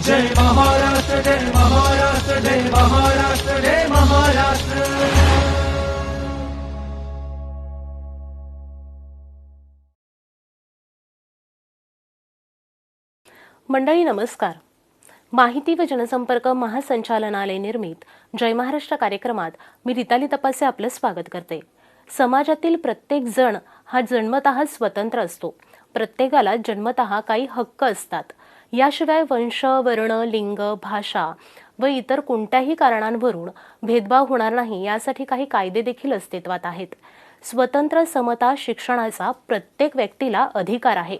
जय महाराष्ट्र, जय महाराष्ट्र, जय महाराष्ट्र, जय महाराष्ट्र। मंडळी नमस्कार। माहिती व जनसंपर्क महासंचालनालय निर्मित जय महाराष्ट्र कार्यक्रमात मी रिताली तपासे आपलं स्वागत करते। समाजातील प्रत्येक जण हा जन्मतः स्वतंत्र असतो। प्रत्येकाला जन्मतः काही हक्क असतात। याशिवाय वंश, वर्ण, लिंग, भाषा व इतर कोणत्याही कारणांवरून भेदभाव होणार नाही यासाठी काही कायदे देखील अस्तित्वात आहेत। स्वतंत्र, समता, शिक्षणाचा प्रत्येक व्यक्तीला अधिकार आहे।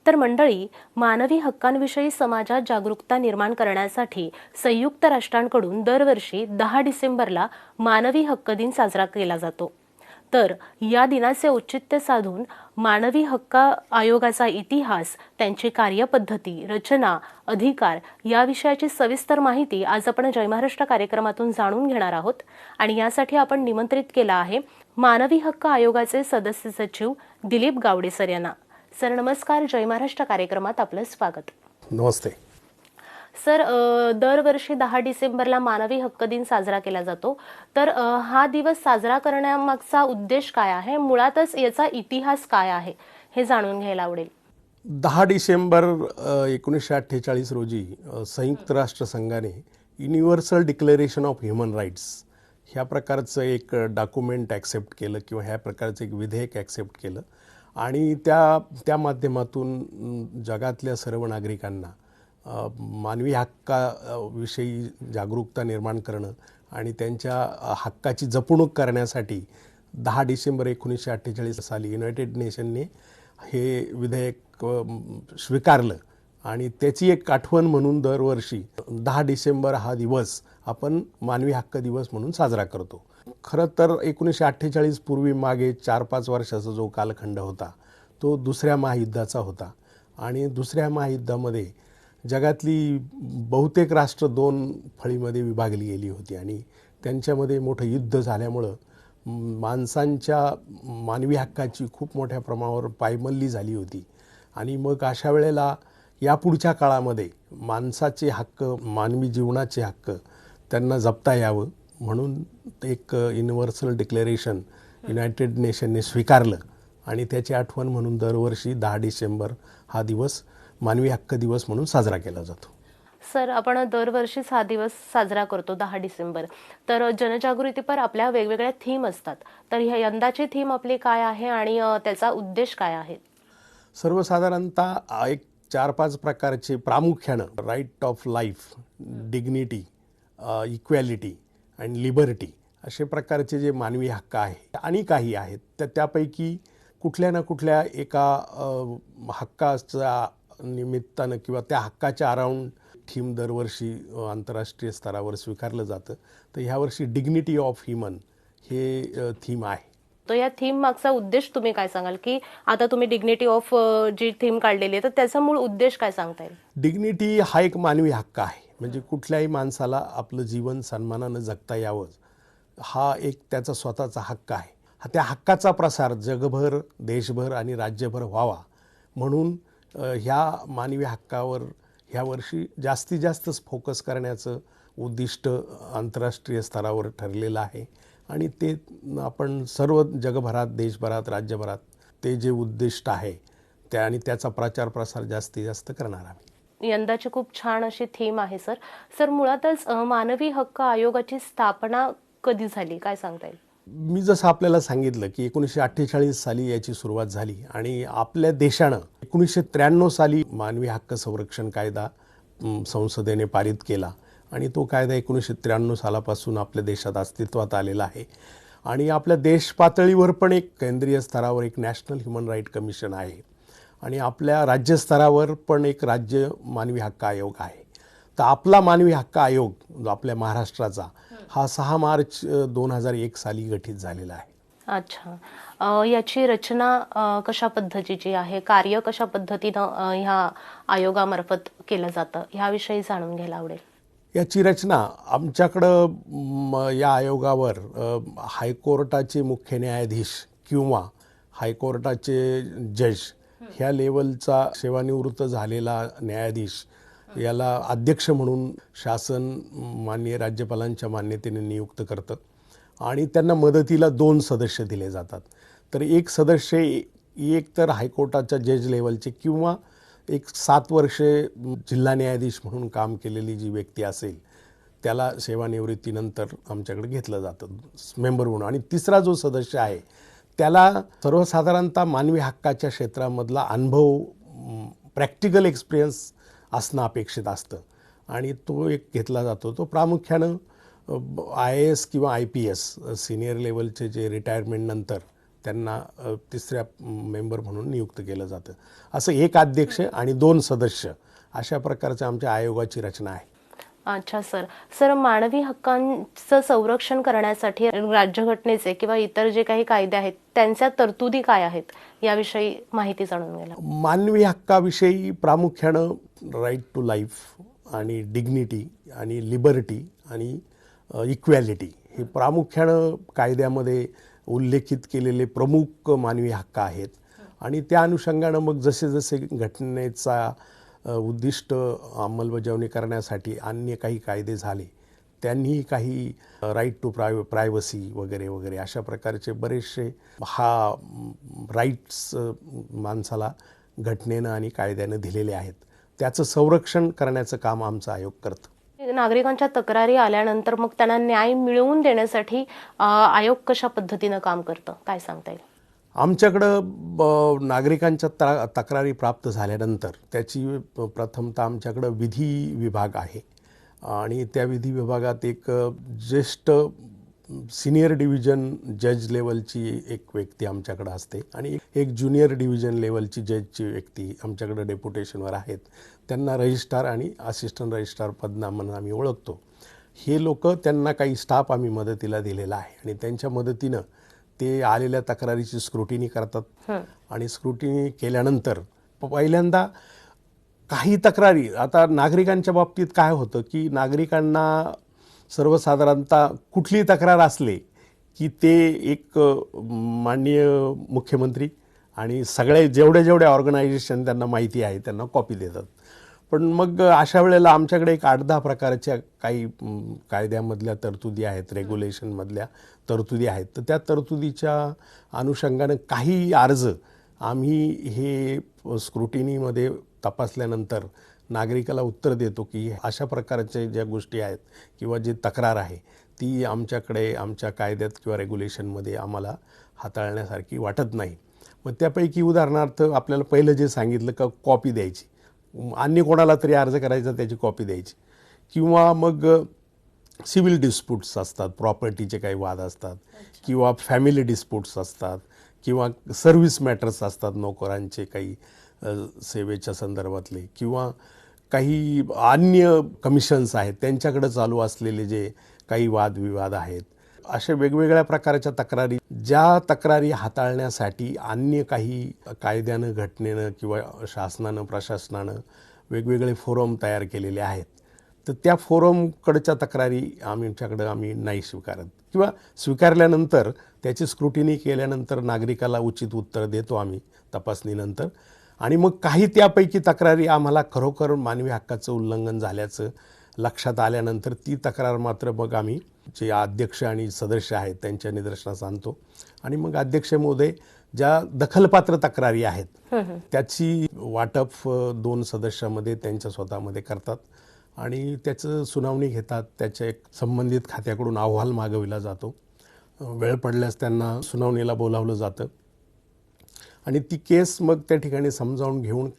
तर मंडळी, मानवी हक्कांविषयी समाजात जागरूकता निर्माण करण्यासाठी संयुक्त राष्ट्रांकडून दरवर्षी 10 डिसेंबरला मानवी हक्क दिन साजरा केला जातो। तर या दिनाचे औचित्य साधून मानवी हक्क आयोगाचा इतिहास, त्यांची कार्यपद्धती, रचना, अधिकार या विषयाची सविस्तर माहिती आज आपण जय महाराष्ट्र कार्यक्रमातून जाणून घेणार आहोत। आणि यासाठी आपण निमंत्रित केला आहे मानवी हक्क आयोगाचे सदस्य सचिव दिलीप गावडे सर यांना। सर नमस्कार, जय महाराष्ट्र कार्यक्रमात आपलं स्वागत। नमस्ते सर, दरवर्षी 10 डिसेंबरला मानवी हक्क दिन साजरा केला जातो। तर हा दिवस साजरा करण्यामागचा उद्देश काय आहे, मुळातच याचा इतिहास काय आहे हे जाणून घ्यायला आवडेल। 10 डिसेंबर 1948 रोजी संयुक्त राष्ट्र संघाने universal declaration of human rights ह्या प्रकारचं एक डॉक्युमेंट ॲक्सेप्ट केलं किंवा ह्या प्रकारचं एक विधेयक ॲक्सेप्ट केलं आणि त्या माध्यमातून जगातल्या सर्व नागरिकांना मानवी हक्काविषयी जागरूकता निर्माण करणं आणि त्यांच्या हक्काची जपणूक करण्यासाठी 10 डिसेंबर 1948 साली युनायटेड नेशनने हे विधेयक स्वीकारलं आणि त्याची एक आठवण म्हणून दरवर्षी 10 डिसेंबर हा दिवस आपण मानवी हक्क दिवस म्हणून साजरा करतो। खरं तर 1948 पूर्वी मागे 4-5 वर्षाचा जो कालखंड होता तो दुसऱ्या महायुद्धाचा होता आणि दुसऱ्या महायुद्धामध्ये जगातली बहुतेक राष्ट्र 2 फळीमध्ये विभागली गेली होती आणि त्यांच्यामध्ये मोठं युद्ध झाल्यामुळं माणसांच्या मानवी हक्काची खूप मोठ्या प्रमाणावर पायमल्ली झाली होती आणि मग अशा वेळेला यापुढच्या काळामध्ये माणसाचे हक्क, मानवी जीवनाचे हक्क त्यांना जपता यावं म्हणून एक युनिव्हर्सल डिक्लेरेशन युनायटेड नेशनने स्वीकारलं आणि त्याची आठवण म्हणून दरवर्षी 10 डिसेंबर हा दिवस मानवी हक्क दिवस म्हणून साजरा केला जातो। सर, आपण दरवर्षी हा दिवस साजरा करतो 10 डिसेंबर। तर जनजागृतीपर आपल्या वेगवेगळ्या थीम असतात, तर यंदाची थीम आपली काय आहे आणि त्याचा उद्देश काय आहे? सर्वसाधारणतः एक 4-5 प्रकारचे प्रामुख्यानं right of life, dignity, equality आणि लिबर्टी असे प्रकारचे जे मानवी हक्क आहे आणि काही आहेत तर त्यापैकी कुठल्या ना कुठल्या एका हक्काच्या निमित्तानं किंवा त्या हक्काच्या अराउंड थीम दरवर्षी आंतरराष्ट्रीय स्तरावर स्वीकारलं जातं। तर ह्यावर्षी डिग्निटी ऑफ ह्युमन हे थीम आहे। तर या थीम मागचा उद्देश तुम्ही काय सांगाल, की आता तुम्ही डिग्निटी ऑफ जी थीम काढलेली आहे तर त्याचा मूळ उद्देश काय सांगता येईल? डिग्निटी हा एक मानवी हक्क आहे, म्हणजे कुठल्याही माणसाला आपलं जीवन सन्मानानं जगता यावं हा एक त्याचा स्वतःचा हक्क आहे। त्या हक्काचा प्रसार जगभर, देशभर आणि राज्यभर व्हावा म्हणून ह्या मानवी हक्कावर ह्या वर्षी जास्तीत जास्त फोकस करण्याचं उद्दिष्ट आंतरराष्ट्रीय स्तरावर ठरलेलं आहे आणि ते आपण सर्व जगभरात, देशभरात, राज्यभरात ते जे उद्दिष्ट आहे त्या आणि त्याचा प्रचार प्रसार जास्तीत जास्त करणार आहे। यंदाची खूप छान अशी थीम आहे सर। सर, मुळातच मानवी हक्क आयोगाची स्थापना कधी झाली, काय सांगता येईल? मी जसं आपल्याला सांगितलं की 1948 साली याची सुरुवात झाली आणि आपल्या देशानं 1993 साली मानवी हक्क संरक्षण कायदा संसदेने पारित केला आणि तो कायदा 1993 सालापासून आपल्या देशात अस्तित्वात आलेला आहे आणि आपल्या देश पातळीवर पण एक केंद्रीय स्तरावर एक नॅशनल ह्युमन राईट कमिशन आहे आणि आपल्या राज्यस्तरावर पण एक राज्य मानवी हक्क आयोग आहे। तर आपला मानवी हक्क आयोग जो आपल्या महाराष्ट्राचा हा 6 मार्च 2001 साली गठीत झालेला आहे। अच्छा, याची रचना कशा पद्धतीची आहे, कार्य कशा पद्धतीनं ह्या आयोगामार्फत केलं जातं ह्याविषयी जाणून घ्यायला आवडेल। याची रचना आमच्याकडं या आयोगावर हायकोर्टाचे मुख्य न्यायाधीश किंवा हायकोर्टाचे जज ह्या लेवलचा सेवानिवृत्त झालेला न्यायाधीश याला अध्यक्ष म्हणून शासन माननीय राज्यपालांच्या मान्यतेने नियुक्त करतं आणि त्यांना मदतीला 2 सदस्य दिले जातात. तर एक सदस्य एक तर हायकोर्टाच्या जज लेवलचे किंवा एक 7 वर्षे जिल्हा न्यायाधीश म्हणून काम केलेली जी व्यक्ती असेल त्याला सेवानिवृत्तीनंतर आमच्याकडे घेतलं जातं मेंबर म्हणून. आणि तिसरा जो सदस्य आहे त्याला सर्वसाधारणतः मानवी हक्काच्या क्षेत्रामधला अनुभव, प्रॅक्टिकल एक्सपिरियन्स असणं अपेक्षित असतं आणि तो एक घेतला जातो. तो प्रामुख्यानं IAS किंवा IPS सिनियर लेवलचे जे रिटायरमेंटनंतर त्यांना तिसऱ्या मेंबर म्हणून नियुक्त केलं जातं. असं एक अध्यक्ष आणि 2 सदस्य अशा प्रकारच्या आमच्या आयोगाची रचना आहे. अच्छा सर, मानवी हक्कांचं संरक्षण करण्यासाठी राज्यघटनेचे किंवा इतर जे काही कायदे आहेत त्यांच्या तरतुदी काय आहेत याविषयी माहिती जाणून घ्यायला. मानवी हक्काविषयी प्रामुख्यानं राईट टू लाईफ आणि डिग्निटी आणि लिबर्टी आणि इक्वॅलिटी हे प्रामुख्यानं कायद्यामध्ये उल्लेखित केलेले प्रमुख मानवी हक्क आहेत. आणि त्या अनुषंगानं मग जसे जसे घटनेचा उद्दिष्ट अंमलबजावणी करण्यासाठी अन्य काही कायदे झाले त्यांनी काही राईट टू प्रायव्हसी वगैरे वगैरे अशा प्रकारचे बरेचसे राईट्स माणसाला घटनेनं आणि कायद्यानं दिलेले आहेत. त्याचं संरक्षण करण्याचं काम आमचा आयोग करतं. नागरिकांच्या तक्रारी आल्यानंतर मग त्यांना न्याय मिळवून देण्यासाठी आयोग कशा पद्धतीनं काम करतं, काय सांगता येईल? आमच्याकडं नागरिकांच्या तक्रारी प्राप्त झाल्यानंतर त्याची प्रथमतः आमच्याकडं विधी विभाग आहे आणि त्या विधी विभागात एक ज्येष्ठ सिनियर डिव्हिजन जज लेवलची एक व्यक्ती आमच्याकडे असते आणि एक ज्युनियर डिव्हिजन लेवलची जजची व्यक्ती आमच्याकडे डेप्युटेशनवर आहेत. त्यांना रजिस्ट्रार आणि असिस्टंट रजिस्ट्रार पदना म्हणून आम्ही ओळखतो. हे लोक, त्यांना काही स्टाफ आम्ही मदतीला दिलेला आहे आणि त्यांच्या मदतीनं ते आलेल्या तक्रारीची स्क्रुटिनी करतात आणि स्क्रुटिनी केल्यानंतर पहिल्यांदा काही तक्रारी, आता नागरिकांच्या बाबतीत काय होतं की नागरिकांना सर्वसाधारणतः कुठली तक्रार असले की ते एक माननीय मुख्यमंत्री आणि सगळे जेवढे ऑर्गनायझेशन त्यांना माहिती आहे त्यांना कॉपी देतात. पण मग अशा वेळेला आमच्याकडे एक 8-10 प्रकारच्या काही कायद्यामधल्या तरतुदी आहेत, रेग्युलेशनमधल्या तरतुदी आहेत. तर त्या तरतुदीच्या अनुषंगानं काही अर्ज आम्ही हे स्क्रुटिनीमध्ये तपासल्यानंतर नागरिकाला उत्तर देतो की अशा प्रकारच्या ज्या गोष्टी आहेत किंवा जी तक्रार आहे ती आमच्याकडे आमच्या कायद्यात किंवा रेग्युलेशनमध्ये आम्हाला हाताळण्यासारखी वाटत नाही. मग त्यापैकी उदाहरणार्थ आपल्याला पहिलं जे सांगितलं का कॉपी द्यायची, अन्य कोणाला तरी अर्ज करायचा त्याची कॉपी द्यायची, किंवा मग सिव्हिल डिस्प्यूट्स असतात, प्रॉपर्टीचे काही वाद असतात, किंवा फॅमिली डिस्प्यूट्स असतात, किंवा सर्व्हिस मॅटर्स असतात, नोकरांचे काही सेवेच्या संदर्भातले, किंवा काही अन्य कमिशन्स आहेत त्यांच्याकडे चालू असलेले जे काही वादविवाद आहेत. अशा वेगवेगळ्या प्रकारच्या तक्रारी, ज्या तक्रारी हाताळण्यासाठी अन्य काही कायद्यानं, घटनेनं किंवा शासनानं, प्रशासनानं वेगवेगळे फोरम तयार केलेले आहेत, तर त्या फोरमकडच्या तक्रारी आम्ही नाही स्वीकारत, किंवा स्वीकारल्यानंतर त्याची स्क्रुटिनी केल्यानंतर नागरिकाला उचित उत्तर देतो आम्ही तपासणीनंतर. आणि मग काही त्यापैकी तक्रारी आम्हाला खरोखर मानवी हक्काचं उल्लंघन झाल्याचं लक्षात आल्यानंतर ती तक्रार मात्र मग आम्ही जे अध्यक्ष आणि सदस्य आहेत त्यांच्या निदर्शनास आणतो आणि मग अध्यक्ष महोदय ज्या दखलपात्र तक्रारी आहेत त्याची वाटप 2 सदस्यामध्ये त्यांच्या स्वतःमध्ये करतात आणि त्याचं सुनावणी घेतात. त्याच्या एक संबंधित खात्याकडून अहवाल मागविला जातो. वेळ पडल्यास त्यांना सुनावणीला बोलावलं जातं आणि ती केस मग त्या ठिकाणी समजावून घेऊन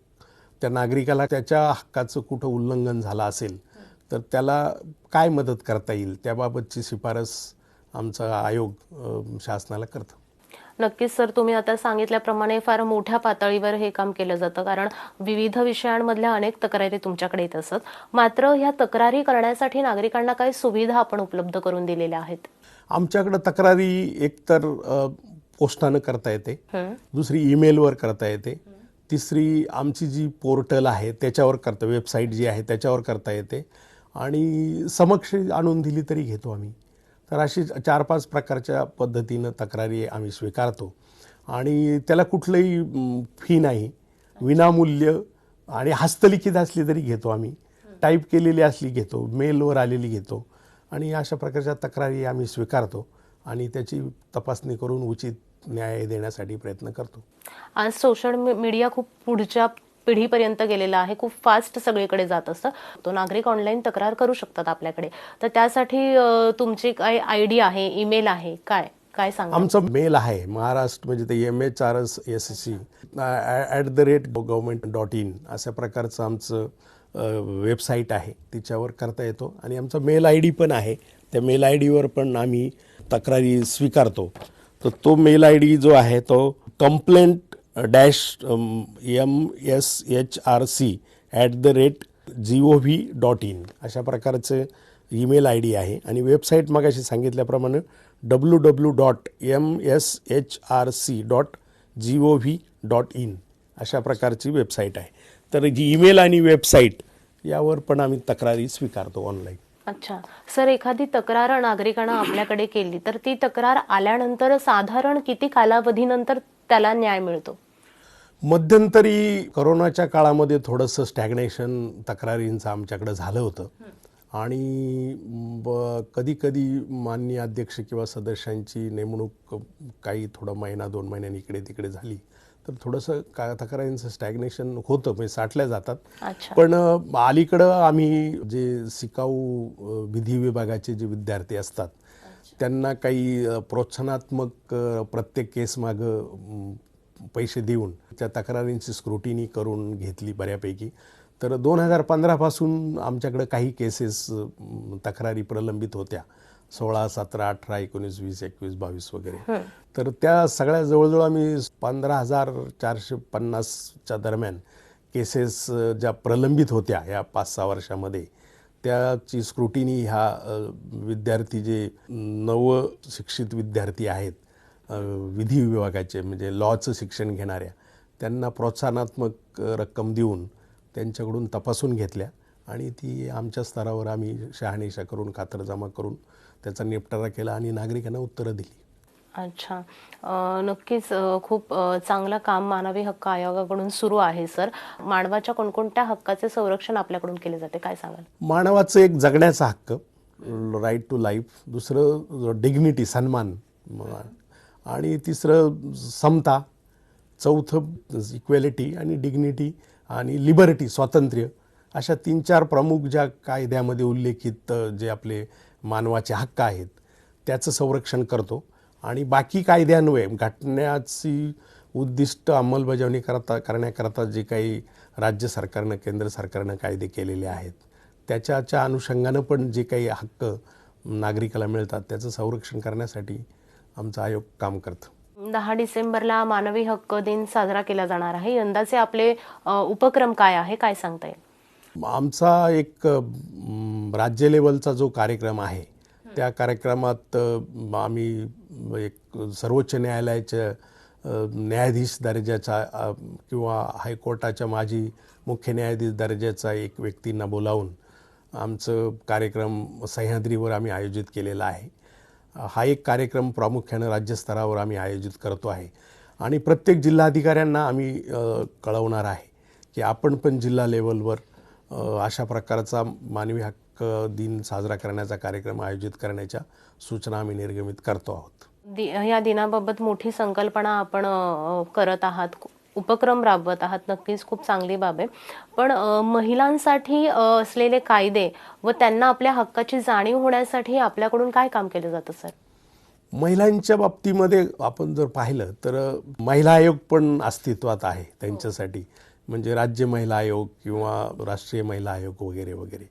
त्या नागरिकाला त्याच्या हक्काचं कुठं उल्लंघन झालं असेल तर त्याला काय मदत करता येईल त्याबाबतची शिफारस आमचा आयोग शासनाला करतं. नक्कीच सर, तुम्ही आता सांगितल्याप्रमाणे फार मोठ्या पातळीवर हे काम केलं जातं, कारण विविध विषयांमधल्या अनेक तक्रारी तुमच्याकडे येत असत. मात्र ह्या तक्रारी करण्यासाठी नागरिकांना काही सुविधा आपण उपलब्ध करून दिलेल्या आहेत? आमच्याकडे तक्रारी एकतर पोस्टानं करता येते, दुसरी ईमेलवर करता येते, तिसरी आमची जी पोर्टल आहे त्याच्यावर करता, वेबसाईट जी आहे त्याच्यावर करता येते, आणि समक्ष आणून दिली तरी घेतो आम्ही. तर अशी 4-5 प्रकारच्या पद्धतीनं तक्रारी आम्ही स्वीकारतो आणि त्याला कुठलंही फी नाही, विनामूल्य आणि हस्तलिखित असली तरी घेतो आम्ही. टाईप केलेली असली घेतो, मेलवर आलेली घेतो आणि अशा प्रकारच्या तक्रारी आम्ही स्वीकारतो आणि त्याची तपासणी करून उचित न्याय देण्यासाठी प्रयत्न करतो. आज सोशल मीडिया खूप पुढच्या पिढीपर्यंत गेलेला आहे, खूप फास्ट सगळीकडे जात असतं. तो नागरिक ऑनलाईन तक्रार करू शकतात आपल्याकडे. तर त्यासाठी तुमची काय आयडी आहे, ईमेल आहे, काय काय सांगा? आमचा मेल आहे महाराष्ट्र म्हणजे ते mhrsc@government.in अशा प्रकारचं आमचं वेबसाईट आहे, तिच्यावर करता येतो आणि आमचा मेल आय डी पण आहे. त्या मेल आय डीवर पण आम्ही तक्रारी स्वीकारतो. तर तो मेल आय डी जो आहे तो complaint-mshrc@gov.in अशा प्रकारचं ईमेल आय डी आहे आणि वेबसाईट मगाशी सांगितल्याप्रमाणे www.mshrc.gov.in अशा प्रकारची वेबसाईट आहे. तर जी ईमेल आणि वेबसाईट यावर पण आम्ही तक्रारी स्वीकारतो ऑनलाईन. अच्छा सर, एखादी तक्रार नागरिकांना आपल्याकडे केली तर ती तक्रार आल्यानंतर साधारण किती कालावधीनंतर त्याला न्याय मिळतो? मध्यंतरी कोरोनाच्या काळामध्ये थोडंसं स्टॅग्नेशन तक्रारींचं आमच्याकडे झालं होतं आणि कधी कधी माननीय अध्यक्ष किंवा सदस्यांची नेमणूक काही थोडं महिना 2 महिन्यांनी इकडे तिकडे झाली तर थोडंसं तक्रारींचं स्टॅग्नेशन होतं, म्हणजे साठल्या जातात. पण अलीकडं आम्ही जे शिकाऊ विधी विभागाचे जे विद्यार्थी असतात त्यांना काही प्रोत्साहनात्मक प्रत्येक केसमागं पैसे देऊन त्या तक्रारींची स्क्रुटिनी करून घेतली बऱ्यापैकी. तर 2015 पासून आमच्याकडे काही केसेस तक्रारी प्रलंबित होत्या, 16, 17, 18, 19, 20, 21, 22 वगैरे. तर त्या सगळ्या जवळजवळ आम्ही 15,450च्या दरम्यान केसेस ज्या प्रलंबित होत्या या 5-6 वर्षामध्ये त्याची स्क्रुटिनी ह्या विद्यार्थी जे नवशिक्षित विद्यार्थी आहेत विधी विभागाचे म्हणजे लॉचं शिक्षण घेणाऱ्या त्यांना प्रोत्साहनात्मक रक्कम देऊन त्यांच्याकडून तपासून घेतल्या आणि ती आमच्या स्तरावर आम्ही शहानिशा करून खातरजमा करून त्याचा निपटारा केला आणि नागरिकांना उत्तरं दिली. अच्छा, नक्कीच खूप चांगलं काम मानवी हक्क आयोगाकडून सुरू आहे सर. मानवाच्या कोणकोणत्या हक्काचे संरक्षण आपल्याकडून केले जाते, काय सांगाल? मानवाचं एक जगण्याचा हक्क, राईट टू लाईफ. दुसरं डिग्निटी, सन्मान. आणि तिसरं समता. चौथं इक्वेलिटी आणि डिग्निटी आणि लिबर्टी, स्वातंत्र्य. अशा 3-4 प्रमुख ज्या कायद्यामध्ये उल्लेखित जे आपले मानवाचे हक्क आहेत त्याचं संरक्षण करतो आणि बाकी कायद्यान्वये घटनेची उद्दिष्ट अंमलबजावणी करण्याकरता जे काही राज्य सरकारनं केंद्र सरकारनं कायदे केलेले आहेत त्याच्या अनुषंगानं पण जे काही हक्क नागरिकाला मिळतात त्याचं संरक्षण करण्यासाठी आमचा आयोग काम करतं. 10 डिसेंबरला मानवी हक्क दिन साजरा केला जाणार आहे. यंदाचे आपले उपक्रम काय आहे, काय सांगता येईल? आमचा एक राज्य लेवलचा जो कार्यक्रम आहे त्या कार्यक्रमात आम्ही एक सर्वोच्च न्यायालयाच्या न्यायाधीश दर्जाचा किंवा हायकोर्टाच्या माजी मुख्य न्यायाधीश दर्जाचा एक व्यक्तींना बोलावून आमचं कार्यक्रम सह्याद्रीवर आम्ही आयोजित केलेला आहे. हा एक कार्यक्रम प्रामुख्यानं राज्यस्तरावर आम्ही आयोजित करतो आहे आणि प्रत्येक जिल्हाधिकाऱ्यांना आम्ही कळवणार आहे की आपण पण जिल्हा लेवलवर अशा प्रकारचा मानवी हक्क दिन साजरा करण्याचा कार्यक्रम आयोजित करण्याच्या सूचना आम्ही निर्गमित करतो आहोत. या दिनाबाबत मोठी संकल्पना आपण करत आहात, उपक्रम राबवत आहात, नक्कीच खूप चांगली बाब आहे. पण महिलांसाठी असलेले कायदे व त्यांना आपल्या हक्काची जाणीव होण्यासाठी आपल्याकडून काय काम केलं जातं सर? महिलांच्या बाबतीमध्ये आपण जर पाहिलं तर महिला आयोग पण अस्तित्वात आहे त्यांच्यासाठी, म्हणजे राज्य महिला आयोग किंवा राष्ट्रीय महिला आयोग वगैरे वगैरे.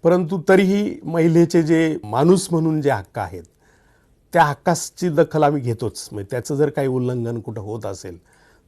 परंतु तरीही महिलेचे जे माणूस म्हणून जे हक्क आहेत त्या हक्काची दखल आम्ही घेतोच. म्हणजे त्याचं जर काही उल्लंघन कुठं होत असेल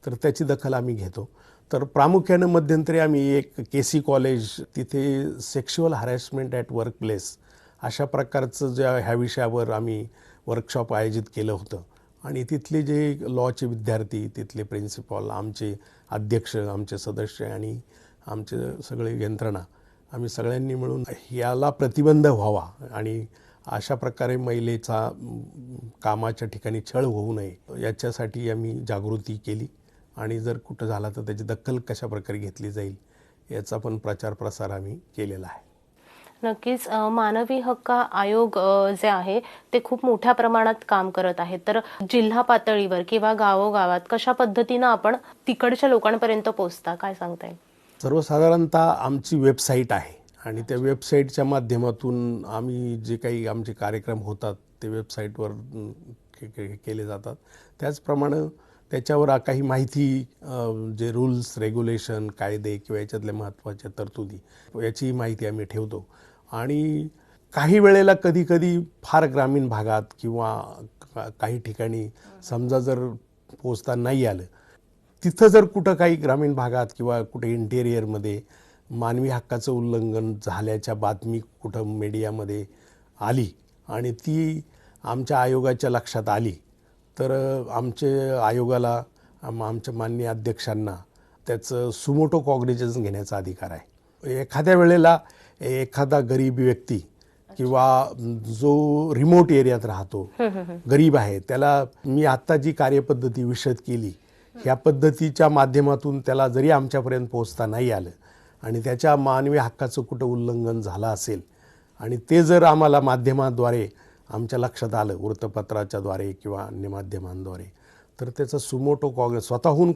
तर त्याची दखल आम्ही घेतो. तर प्रामुख्यानं मध्यंतरी आम्ही एक KC कॉलेज तिथे sexual harassment at work place अशा प्रकारचं ह्या विषयावर आम्ही वर्कशॉप आयोजित केलं होतं आणि तिथले जे लॉचे विद्यार्थी, तिथले प्रिन्सिपॉल, आमचे अध्यक्ष, आमचे सदस्य आणि आमचे सगळे यंत्रणा आम्ही सगळ्यांनी मिळून याला प्रतिबंध व्हावा आणि अशा प्रकारे महिलेचा कामाच्या ठिकाणी छळ होऊ नये याच्यासाठी आम्ही जागृती केली आणि जर कुठं झाला तर त्याची दखल कशा प्रकारे घेतली जाईल याचा पण प्रचार प्रसार आम्ही केलेला आहे. नक्कीच मानवी हक्क आयोग जे आहे ते खूप मोठ्या प्रमाणात काम करत आहे. तर जिल्हा पातळीवर किंवा गावोगावात कशा पद्धतीनं आपण तिकडच्या लोकांपर्यंत पोहोचता, काय सांगता येईल? सर्वसाधारणतः आमची वेबसाईट आहे आणि त्या वेबसाईटच्या माध्यमातून आम्ही जे काही आमचे कार्यक्रम होतात ते वेबसाईटवर केले जातात. त्याचप्रमाणे त्याच्यावर काही माहिती, जे रूल्स रेग्युलेशन कायदे किंवा याच्यातल्या महत्त्वाच्या तरतुदी याची माहिती आम्ही ठेवतो. आणि काही वेळेला कधी फार ग्रामीण भागात किंवा काही ठिकाणी समजा जर पोचता नाही आलं, तिथं जर कुठं काही ग्रामीण भागात किंवा कुठे इंटेरियरमध्ये मानवी हक्काचं उल्लंघन झाल्याच्या बातमी कुठं मीडियामध्ये आली आणि ती आमच्या आयोगाच्या लक्षात आली, तर आमच्या आयोगाला आमच्या माननीय अध्यक्षांना त्याचं सुमोटो कॉग्निझन्स घेण्याचा अधिकार आहे. एखाद्या वेळेला एखादा गरीब व्यक्ती किंवा जो रिमोट एरियात राहतो, गरीब आहे, त्याला मी आत्ता जी कार्यपद्धती विशद केली ह्या पद्धतीच्या माध्यमातून त्याला जरी आमच्यापर्यंत पोहोचता नाही आलं आणि त्याच्या मानवी हक्काचं कुठं उल्लंघन झालं असेल आणि ते जर आम्हाला माध्यमाद्वारे आमच्या लक्षात आलं, वृत्तपत्राच्याद्वारे किंवा अन्य माध्यमांद्वारे, तर त्याचा सुमोटो कॉग्निझन्स स्वतःहून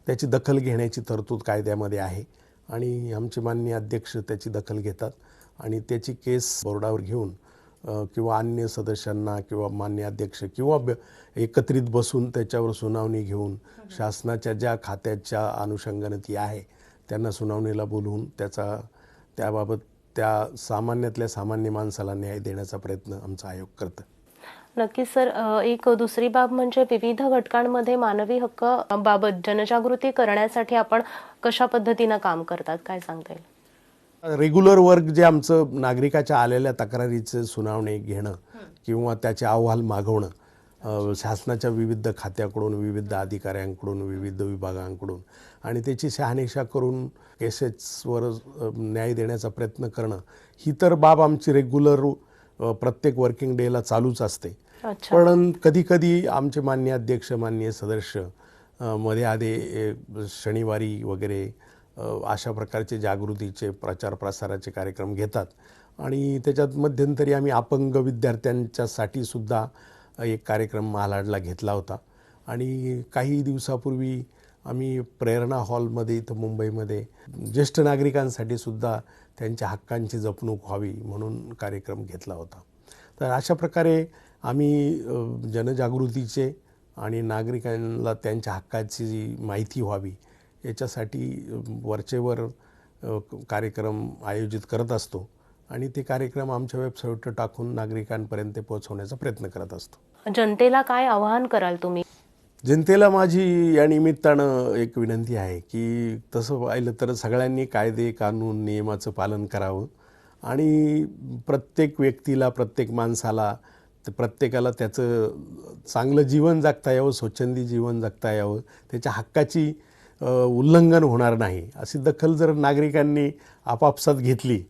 त्याची दखल घेण्याची तरतूद कायद्यामध्ये आहे आणि आमचे माननीय अध्यक्ष त्याची दखल घेतात आणि त्याची केस बोर्डावर घेऊन किंवा अन्य सदस्यांना किंवा मान्य अध्यक्ष किंवा एकत्रित बसून त्याच्यावर सुनावणी घेऊन शासनाच्या ज्या खात्याच्या अनुषंगाने ती आहे त्यांना सुनावणीला बोलवून त्याबाबत त्या सामान्यातल्या सामान्य माणसाला न्याय देण्याचा प्रयत्न आमचा आयोग करतो. नक्कीच सर, एक दुसरी बाब म्हणजे विविध घटकांमध्ये मानवी हक्क बाबत जनजागृती करण्यासाठी आपण कशा पद्धतीनं काम करतात, काय सांगता येईल? रेग्युलर वर्क जे आमचं नागरिकाच्या आलेल्या तक्रारीचं सुनावणी घेणं किंवा त्याचे अहवाल मागवणं शासनाच्या विविध खात्याकडून, विविध अधिकाऱ्यांकडून, विविध विभागांकडून आणि त्याची शहानिशा करून केसेसवर न्याय देण्याचा प्रयत्न करणं, ही तर बाब आमची रेग्युलर प्रत्येक वर्किंग डेला चालूच असते. पण कधी आमचे माननीय अध्यक्ष, माननीय सदस्य मध्ये आधे शनिवारी वगैरे अशा प्रकारचे जागृतीचे प्रचार प्रसाराचे कार्यक्रम घेतात आणि त्याच्यात मध्यंतरी आम्ही अपंग विद्यार्थ्यांच्यासाठी सुद्धा एक कार्यक्रम महालाडला घेतला होता आणि काही दिवसापूर्वी आम्ही प्रेरणा हॉलमध्ये इथं मुंबईमध्ये ज्येष्ठ नागरिकांसाठी सुद्धा त्यांच्या हक्कांची जपणूक व्हावी म्हणून कार्यक्रम घेतला होता. तर अशा प्रकारे आम्ही जनजागृतीचे आणि नागरिकांना त्यांच्या हक्काची जी माहिती व्हावी याच्यासाठी वरचेवर कार्यक्रम आयोजित करत असतो आणि ते कार्यक्रम आमच्या वेबसाईटवर टाकून नागरिकांपर्यंत पोहोचवण्याचा प्रयत्न करत असतो. जनतेला काय आवाहन कराल तुम्ही? जनतेला माझी या निमित्तानं एक विनंती आहे की तसं पाहिलं तर सगळ्यांनी कायदे कानून नियमाचं पालन करावं आणि प्रत्येक व्यक्तीला, प्रत्येक माणसाला, प्रत्येकाला त्याचं चांगलं जीवन जगता यावं, स्वच्छंदी जीवन जगता यावं, त्याच्या हक्काची उल्लंघन होणार नाही अशी दखल जर नागरिकांनी आपापसात घेतली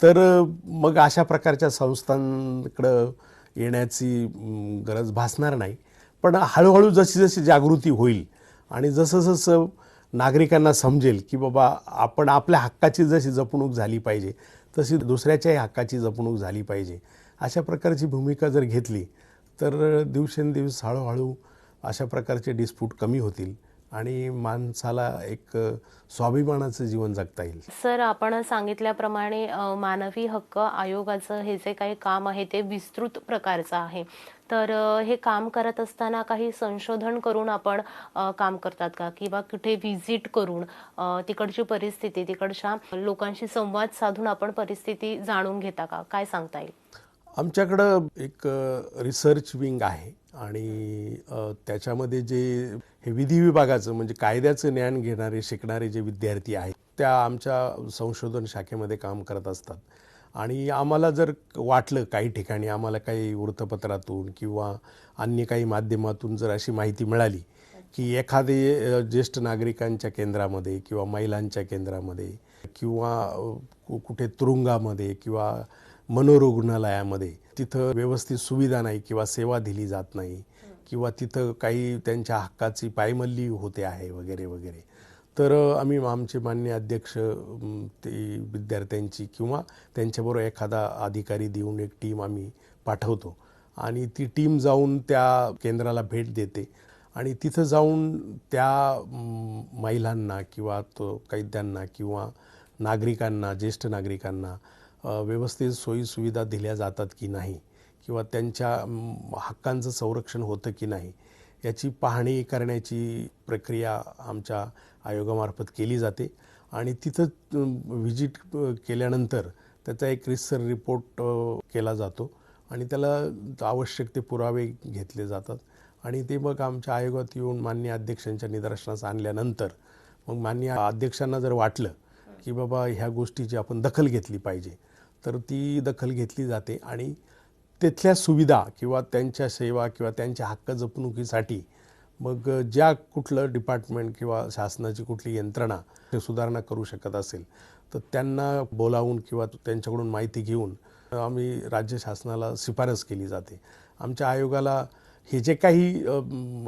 तर मग अशा प्रकारच्या संस्थांकडं येण्याची गरज भासणार नाही. पण हळूहळू जशी जागृती होईल आणि जसं नागरिकांना समजेल की बाबा आपण आपल्या हक्काची जशी जपणूक झाली पाहिजे तशी दुसऱ्याच्याही हक्काची जपणूक झाली पाहिजे, अशा प्रकारची भूमिका जर घेतली तर दिवसेंदिवस हळूहळू अशा प्रकारचे डिस्प्यूट कमी होतील आणि माणसाला एक स्वाभिमानाचं जीवन जगता येईल. सर, आपण सांगितल्याप्रमाणे मानवी हक्क आयोगाचं हे जे काही काम आहे ते विस्तृत प्रकारचं आहे. तर हे काम करत असताना काही संशोधन करून आपण काम करतात का, किंवा कुठे व्हिजिट करून तिकडची परिस्थिती, तिकडच्या लोकांशी संवाद साधून आपण परिस्थिती जाणून घेता का, काय सांगता येईल? आमच्याकडं एक रिसर्च विंग आहे आणि त्याच्यामध्ये जे हे विधी विभागाचं म्हणजे कायद्याचं ज्ञान घेणारे शिकणारे जे विद्यार्थी आहेत त्या आमच्या संशोधन शाखेमध्ये काम करत असतात आणि आम्हाला जर वाटलं काही ठिकाणी आम्हाला काही वृत्तपत्रातून किंवा अन्य काही माध्यमातून जर अशी माहिती मिळाली की एखादे ज्येष्ठ नागरिकांच्या केंद्रामध्ये किंवा महिलांच्या केंद्रामध्ये किंवा कुठे तुरुंगामध्ये किंवा मनोरुग्णालयामध्ये तिथं व्यवस्थित सुविधा नाही किंवा सेवा दिली जात नाही किंवा तिथं काही त्यांच्या हक्काची पायमल्ली होते आहे वगैरे वगैरे, तर आम्ही आमचे माननीय अध्यक्ष ते विद्यार्थ्यांची किंवा त्यांच्याबरोबर एखादा अधिकारी देऊन एक टीम आम्ही पाठवतो आणि ती टीम जाऊन त्या केंद्राला भेट देते आणि तिथं जाऊन त्या महिलांना किंवा तो कैद्यांना किंवा नागरिकांना, ज्येष्ठ नागरिकांना व्यवस्थित सोयीसुविधा दिल्या जातात की नाही किंवा त्यांच्या हक्कांचं संरक्षण होतं की नाही याची पाहणी करण्याची प्रक्रिया आमच्या आयोगामार्फत केली जाते आणि तिथं व्हिजिट केल्यानंतर त्याचा एक रिसर्च रिपोर्ट केला जातो आणि त्याला आवश्यक ते पुरावे घेतले जातात आणि ते मग आमच्या आयोगात येऊन माननीय अध्यक्षांच्या निदर्शनास आणल्यानंतर मग माननीय अध्यक्षांना जर वाटलं की बाबा ह्या गोष्टीची आपण दखल घेतली पाहिजे तर ती दखल घेतली जाते आणि तिथल्या सुविधा किंवा त्यांच्या सेवा किंवा त्यांच्या हक्क जपणुकीसाठी मग ज्या कुठलं डिपार्टमेंट किंवा शासनाची कुठली यंत्रणा सुधारणा करू शकत असेल तर त्यांना बोलावून किंवा त्यांच्याकडून माहिती घेऊन आम्ही राज्य शासनाला शिफारस केली जाते. आमच्या आयोगाला हे जे काही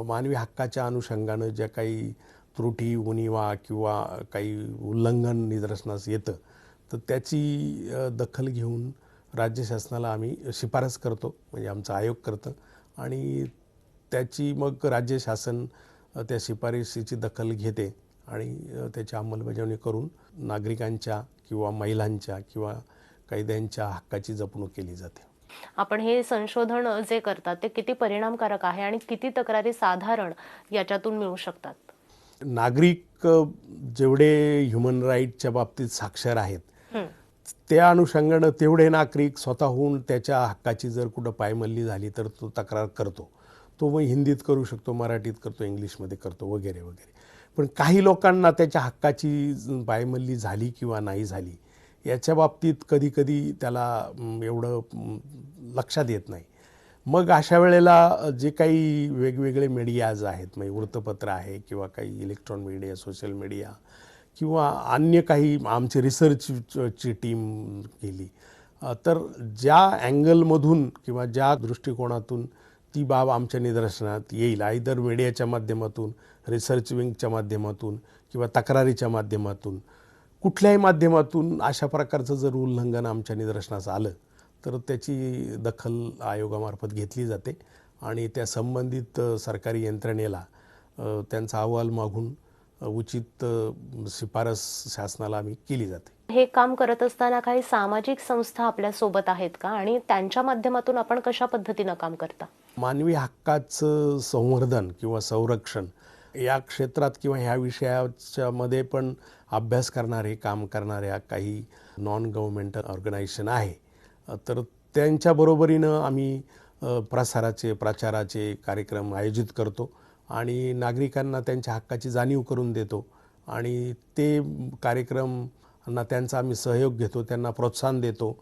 मानवी हक्काच्या अनुषंगानं ज्या काही त्रुटी, उणिवा किंवा काही उल्लंघन निदर्शनास येतं तर त्याची दखल घेऊन राज्य शासनाला आम्ही शिफारस करतो, म्हणजे आमचा आयोग करतं आणि त्याची मग राज्य शासन त्या शिफारशीची दखल घेते आणि त्याची अंमलबजावणी करून नागरिकांच्या किंवा महिलांच्या किंवा कैद्यांच्या हक्काची जपणूक केली जाते. आपण हे संशोधन जे करतात ते किती परिणामकारक आहे आणि किती तक्रारी साधारण याच्यातून मिळू शकतात? नागरिक जेवढे ह्युमन राईटच्या बाबतीत साक्षर आहेत त्या अनुषंगानं तेवढे नागरिक स्वतःहून त्याच्या हक्काची जर कुठं पायमल्ली झाली तर तो तक्रार करतो. तो मग हिंदीत करू शकतो, मराठीत करतो, इंग्लिशमध्ये करतो वगैरे वगैरे. पण काही लोकांना त्याच्या हक्काची पायमल्ली झाली किंवा नाही झाली याच्या बाबतीत कधीकधी त्याला एवढं लक्षात येत नाही. मग अशा वेळेला जे काही वेगवेगळे मीडियाज आहेत, म्हणजे वृत्तपत्र आहे किंवा काही इलेक्ट्रॉनिक मीडिया, सोशल मीडिया किंवा अन्य काही आमची रिसर्चची टीम केली तर ज्या अँगलमधून किंवा ज्या दृष्टिकोनातून ती बाब आमच्या निदर्शनात येईल, आयदर मीडियाच्या माध्यमातून, रिसर्च विंगच्या माध्यमातून किंवा तक्रारीच्या माध्यमातून, कुठल्याही माध्यमातून अशा प्रकारचं जर उल्लंघन आमच्या निदर्शनास आलं तर त्याची दखल आयोगामार्फत घेतली जाते आणि त्या संबंधित सरकारी यंत्रणेला त्यांचा अहवाल मागून उचित शिफारस शासनाला आम्ही केली जाते. हे काम करत असताना काही सामाजिक संस्था आपल्या सोबत आहेत का आणि त्यांच्या माध्यमातून आपण कशा पद्धतीनं काम करता? मानवी हक्काचं संवर्धन किंवा संरक्षण या क्षेत्रात किंवा ह्या विषयाच्या मध्ये पण अभ्यास करणारे, काम करणाऱ्या काही नॉन गव्हर्नमेंटल ऑर्गनायझेशन आहे तर त्यांच्या बरोबरीनं आम्ही प्रचाराचे कार्यक्रम आयोजित करतो आणि नागरिकांना त्यांच्या हक्काची जाणीव करून देतो आणि ते कार्यक्रमांना त्यांचा आम्ही सहयोग घेतो, त्यांना प्रोत्साहन देतो,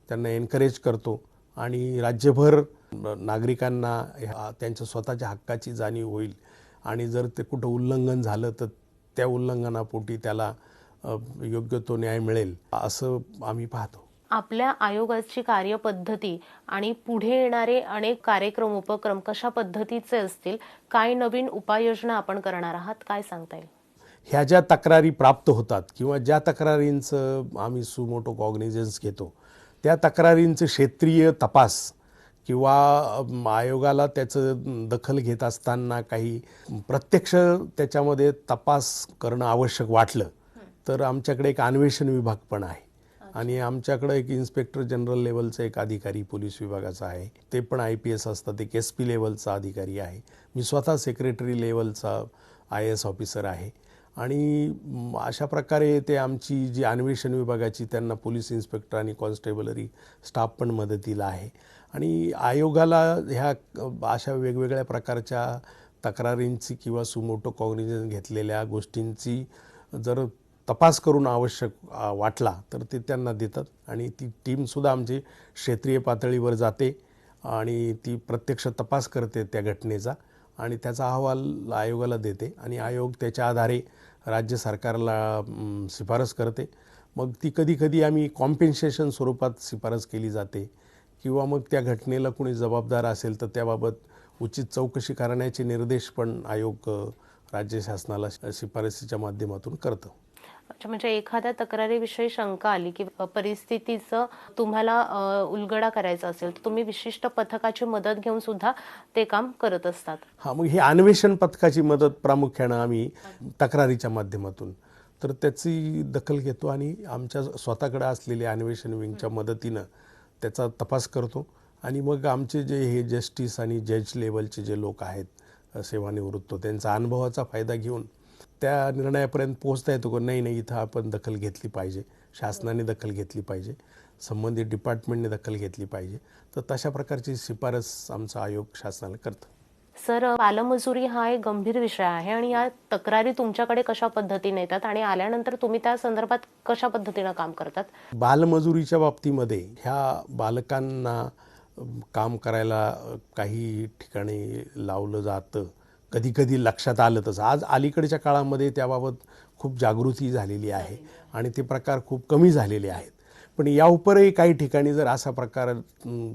त्यांना एनकरेज करतो आणि राज्यभर नागरिकांना त्यांच्या स्वतःच्या हक्काची जाणीव होईल आणि जर ते कुठं उल्लंघन झालं तर त्या उल्लंघनापोटी त्याला योग्य तो न्याय मिळेल असं आम्ही पाहतो. आपल्या आयोगाची कार्यपद्धती आणि पुढे येणारे अनेक कार्यक्रम, उपक्रम कशा पद्धतीचे असतील, काय नवीन उपाययोजना आपण करणार आहात, काय सांगता येईल? ह्या ज्या तक्रारी प्राप्त होतात किंवा ज्या तक्रारींचं आम्ही सुमोटो कॉग्निझन्स घेतो त्या तक्रारींचं क्षेत्रीय तपास किंवा आयोगाला त्याचं दखल घेत असताना काही प्रत्यक्ष त्याच्यामध्ये तपास करणं आवश्यक वाटलं तर आमच्याकडे एक अन्वेषण विभाग पण आहे आणि आमच्याकडे एक इन्स्पेक्टर जनरल लेवलचा एक अधिकारी पोलीस विभागाचा आहे, ते पण IPS असतात, एक SP लेवलचा अधिकारी आहे, मी स्वतः सेक्रेटरी लेवलचा IAS ऑफिसर आहे आणि अशा प्रकारे ते आमची जी अन्वेषण विभागाची त्यांना पोलीस इन्स्पेक्टर आणि कॉन्स्टेबलरी स्टाफ पण मदतीला आहे आणि आयोगाला ह्या अशा वेगवेगळ्या प्रकारच्या तक्रारींची किंवा सुमोटो कॉग्निझन्स घेतलेल्या गोष्टींची जर तपास करून आवश्यक वाटला तर ते त्यांना देतात आणि ती टीमसुद्धा आमची क्षेत्रीय पातळीवर जाते आणि ती प्रत्यक्ष तपास करते त्या घटनेचा आणि त्याचा अहवाल आयोगाला देते आणि आयोग त्याच्या आधारे राज्य सरकारला शिफारस करते. मग ती कधी आम्ही कॉम्पेन्सेशन स्वरूपात शिफारस केली जाते किंवा मग त्या घटनेला कोणी जबाबदार असेल तर त्याबाबत उचित चौकशी करण्याचे निर्देश पण आयोग राज्य शासनाला शिफारसीच्या माध्यमातून करतं. अच्छा, म्हणजे एखाद्या तक्रारीविषयी शंका आली की परिस्थितीचं तुम्हाला उलगडा करायचा असेल तर तुम्ही विशिष्ट पथकाची मदत घेऊन सुद्धा ते काम करत असतात. हां, मग ही अन्वेषण पथकाची मदत प्रामुख्यानं आम्ही तक्रारीच्या माध्यमातून तर त्याची दखल घेतो आणि आमच्या स्वतःकडे असलेल्या अन्वेषण विंगच्या मदतीनं त्याचा तपास करतो आणि मग आमचे जे हे जस्टिस आणि जज लेवलचे जे लोक आहेत सेवानिवृत्त त्यांचा अनुभवाचा फायदा घेऊन त्या निर्णयापर्यंत पोहोचता येतो की नाही इथं आपण दखल घेतली पाहिजे, शासनाने दखल घेतली पाहिजे, संबंधित डिपार्टमेंटने दखल घेतली पाहिजे. तर तशा प्रकारची शिफारस आमचा आयोग शासनाला करतं. सर, बालमजुरी हा एक गंभीर विषय आहे आणि या तक्रारी तुमच्याकडे कशा पद्धतीने येतात आणि आल्यानंतर तुम्ही त्या संदर्भात कशा पद्धतीनं काम करतात? बालमजुरीच्या बाबतीमध्ये ह्या बालकांना काम करायला काही ठिकाणी लावलं जातं, कधी कधी लक्षात आलं तसं. आज अलीकडच्या काळामध्ये त्याबाबत खूप जागृती झालेली आहे आणि ते प्रकार खूप कमी झालेले आहेत. पण या उपरही काही ठिकाणी जर असा प्रकार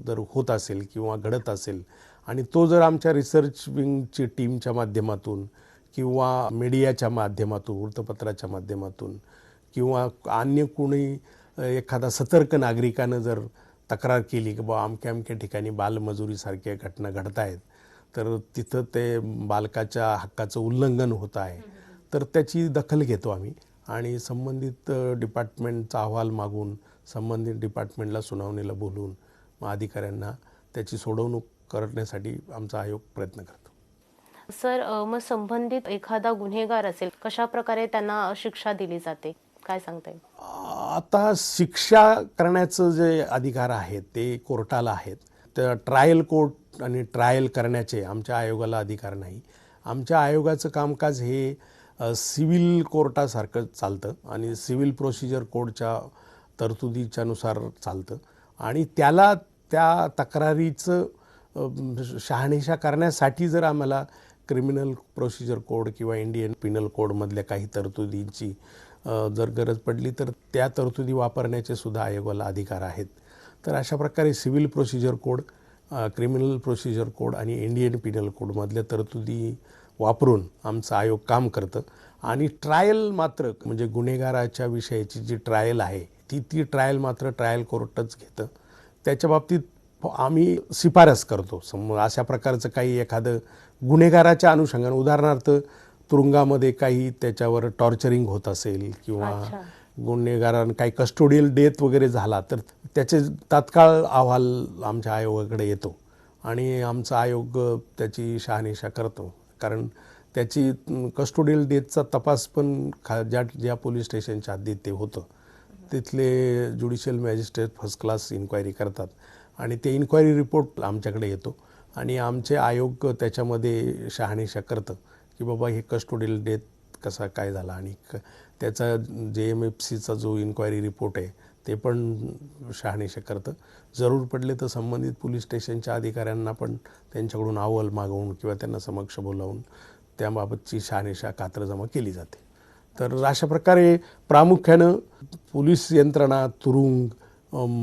जर होत असेल किंवा घडत असेल आणि तो जर आमच्या रिसर्च विंगची टीमच्या माध्यमातून किंवा मीडियाच्या माध्यमातून, वृत्तपत्राच्या माध्यमातून किंवा अन्य कोणी एखादा सतर्क नागरिकानं जर तक्रार केली की बा अमक्या अमक्या ठिकाणी बालमजुरीसारख्या घटना घडत आहेत, तर तिथं ते बालकाच्या हक्काचं उल्लंघन होत आहे, तर त्याची दखल घेतो आम्ही आणि संबंधित डिपार्टमेंटचा अहवाल मागून संबंधित डिपार्टमेंटला सुनावणीला बोलवून मग अधिकाऱ्यांना त्याची सोडवणूक करण्यासाठी आमचा आयोग प्रयत्न करतो. सर, मग संबंधित एखादा गुन्हेगार असेल, कशा प्रकारे त्यांना शिक्षा दिली जाते, काय सांगता येईल? आता शिक्षा करण्याचं जे अधिकार आहेत ते कोर्टाला आहेत. तर ट्रायल कोर्ट आणि ट्रायल करण्याचे आमच्या आयोगाला अधिकार नाही. आमच्या आयोगाचं कामकाज हे सिव्हिल कोर्टासारखं चालतं आणि सिव्हिल प्रोसिजर कोडच्या तरतुदीच्यानुसार चालतं आणि त्याला त्या तक्रारीचं शहानिशा करण्यासाठी जर आम्हाला क्रिमिनल प्रोसिजर कोड किंवा इंडियन पिनल कोडमधल्या काही तरतुदींची जर गरज पडली तर त्या तरतुदी वापरण्याचे सुद्धा आयोगाला अधिकार आहेत. तर अशा प्रकारे civil procedure code, criminal procedure code आणि इंडियन पिनल कोडमधल्या तरतुदी वापरून आमचं आयोग काम करतं आणि ट्रायल मात्र म्हणजे गुन्हेगाराच्या विषयाची जी ट्रायल आहे ती ट्रायल मात्र ट्रायल कोर्टच घेतं. त्याच्या बाबतीत आम्ही शिफारस करतो. अशा प्रकारचं काही एखादं गुन्हेगाराच्या अनुषंगाने, उदाहरणार्थ तुरुंगामध्ये काही त्याच्यावर टॉर्चरिंग होत असेल किंवा गुन्हेगारांना काही कस्टोडियल डेथ वगैरे झाला तर त्याचे तात्काळ अहवाल आमच्या आयोगाकडे येतो आणि आमचा आयोग त्याची शहानिशा करतो. कारण त्याची कस्टोडियल डेथचा तपास पण ज्या पोलीस स्टेशनच्या हद्दीत ते होतं तिथले judicial magistrate first class inquiry करतात आणि ते इन्क्वायरी रिपोर्ट आमच्याकडे येतो आणि आमचे आयोग त्याच्यामध्ये शहानिशा करतं की बाबा हे कस्टोडियल डेथ कसा काय झाला आणि त्याचा JMFCचा जो इन्क्वायरी रिपोर्ट आहे ते पण शहानिशा करतं. जरूर पडले तर संबंधित पोलीस स्टेशनच्या अधिकाऱ्यांना पण त्यांच्याकडून अहवाल मागवून किंवा त्यांना समक्ष बोलावून त्याबाबतची शहानिशा खातरजमा केली जाते. तर अशा प्रकारे प्रामुख्यानं पोलीस यंत्रणा, तुरुंग,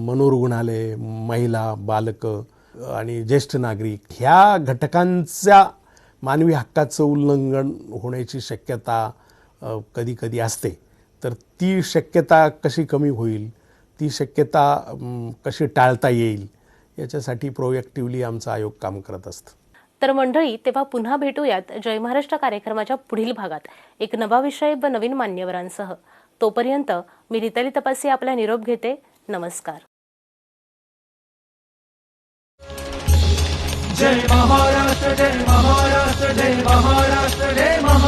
मनोरुग्णालय, महिला, बालकं आणि ज्येष्ठ नागरिक ह्या घटकांच्या मानवी हक्काचं उल्लंघन होण्याची शक्यता कधी कधी असते. तर ती शक्यता कशी कमी होईल, ती शक्यता कशी टाळता येईल याच्यासाठी प्रोएक्टिव्हली आमचा आयोग काम करत असतं. तर मंडळी, तेव्हा पुन्हा भेटूयात जय महाराष्ट्र कार्यक्रमाच्या पुढील भागात एक नवा विषय व नवीन मान्यवरांसह. तोपर्यंत मी रिताली तपासे आपला निरोप घेते. नमस्कार. जय महाराष्ट्र, जय महाराष्ट्र, जय महाराष्ट्र, जय महाराष्ट्र.